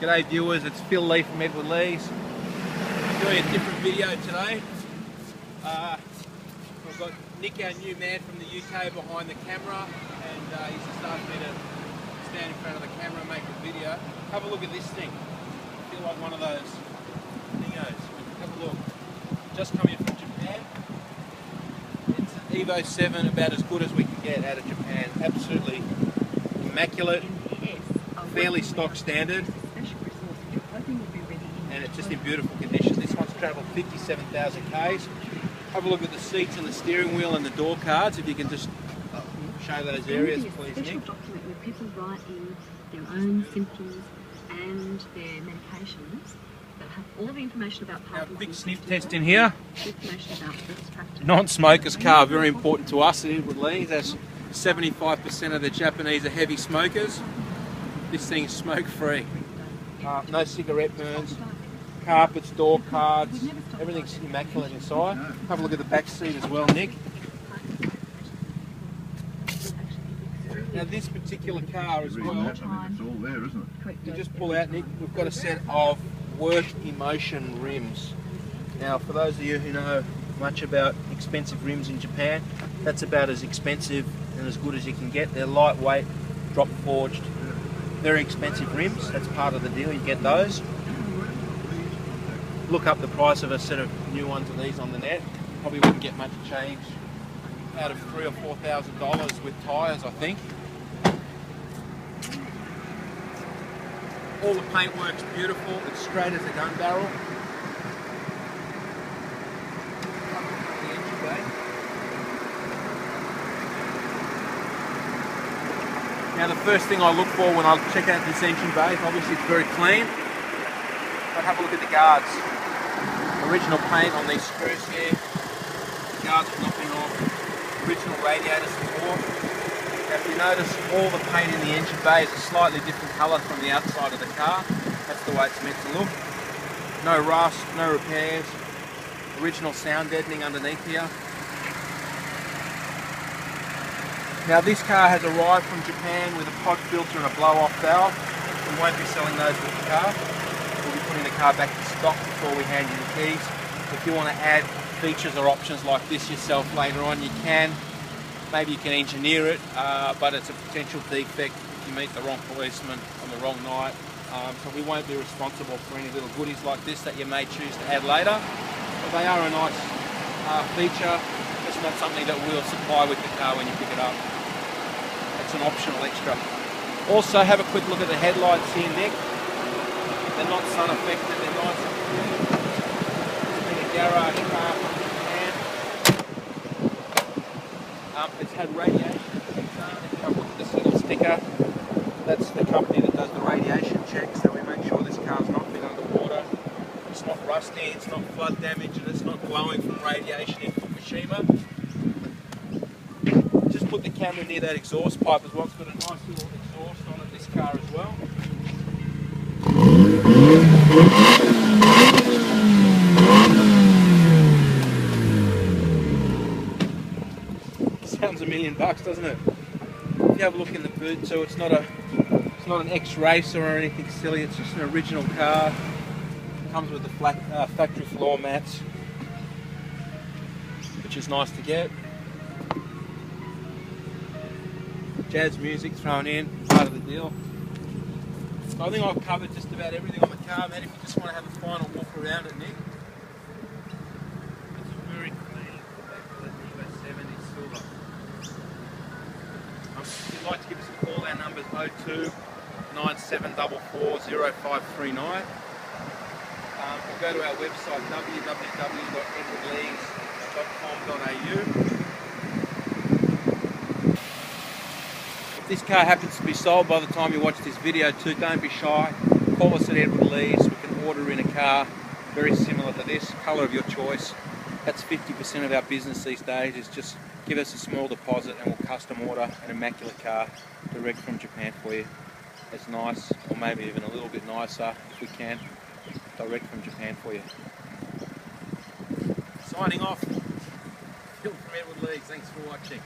G'day viewers, it's Phil Lee from Edward Lee's. Doing a different video today. We've got Nick, our new man from the UK, behind the camera, and he's just asked me to stand in front of the camera and make a video. Have a look at this thing. I feel like one of those thingos. Have a look. Just coming from Japan. It's an EVO7, about as good as we can get out of Japan. Absolutely immaculate, fairly stock standard, and it's just in beautiful condition. This one's travelled 57,000 Ks. Have a look at the seats and the steering wheel and the door cards, if you can just show those areas, please, Nick. Document where people write in their own symptoms and their medications that have all the information about Parkinson's. Big sniff test in here. Information about risk factors. Non-smokers car, very important to us at Edward Lee's. That's 75% of the Japanese are heavy smokers. This thing is smoke-free. No cigarette burns, carpets, door cards, everything's immaculate inside. Have a look at the back seat as well, Nick. Now this particular car as well, it's all there, isn't it? you just pull out, Nick, we've got a set of work emotion rims. Now for those of you who know much about expensive rims in Japan, that's about as expensive and as good as you can get. They're lightweight, drop forged, very expensive rims. That's part of the deal, you get those. Look up the price of a set of new ones of these on the net. Probably wouldn't get much change out of $3,000 or $4,000 with tyres, I think. All the paintwork's beautiful, it's straight as a gun barrel. The engine bay. Now the first thing I look for when I check out this engine bay, obviously it's very clean, but have a look at the guards. Original paint on these screws here, the guards have not been off, original radiator support. Now if you notice, all the paint in the engine bay is a slightly different colour from the outside of the car. That's the way it's meant to look. No rust, no repairs, original sound deadening underneath here. Now this car has arrived from Japan with a pod filter and a blow-off valve. We won't be selling those with the car. We'll be putting the car back to stock before we hand you the keys. If you want to add features or options like this yourself later on, you can. Maybe you can engineer it, but it's a potential defect if you meet the wrong policeman on the wrong night. So we won't be responsible for any little goodies like this that you may choose to add later. But they are a nice feature. It's not something that we'll supply with the car when you pick it up. It's an optional extra. Also, have a quick look at the headlights here, Nick. They're not sun affected, they're nice and clean. It's been a garage car from Japan. It's had radiation. If you have a look at this little sticker, that's the company that does the radiation checks, so we make sure this car's not been underwater. It's not rusty, it's not flood damage, and it's not glowing from radiation in Fukushima. Just put the camera near that exhaust pipe as well. It's got a nice little exhaust on it, this car as well. Sounds $1 million, doesn't it? If you have a look in the boot, so it's not an X-Racer or anything silly. It's just an original car. It comes with the flat factory floor mats, which is nice to get. Jazz music thrown in, part of the deal. So I think I've covered just about everything on the car, man. If you just want to have a final walk around it, Nick. It's very clean. The EVO7 is silver. If you'd like to give us a call, our number is 02 9744 0539. Or go to our website www.edwardlees.com.au. If this car happens to be sold by the time you watch this video too, don't be shy. Call us at Edward Lee's. We can order in a car very similar to this, colour of your choice. That's 50% of our business these days, is just give us a small deposit and we'll custom order an immaculate car direct from Japan for you. It's nice, or maybe even a little bit nicer if we can, direct from Japan for you. Signing off. Phil from Edward Lee's, thanks for watching.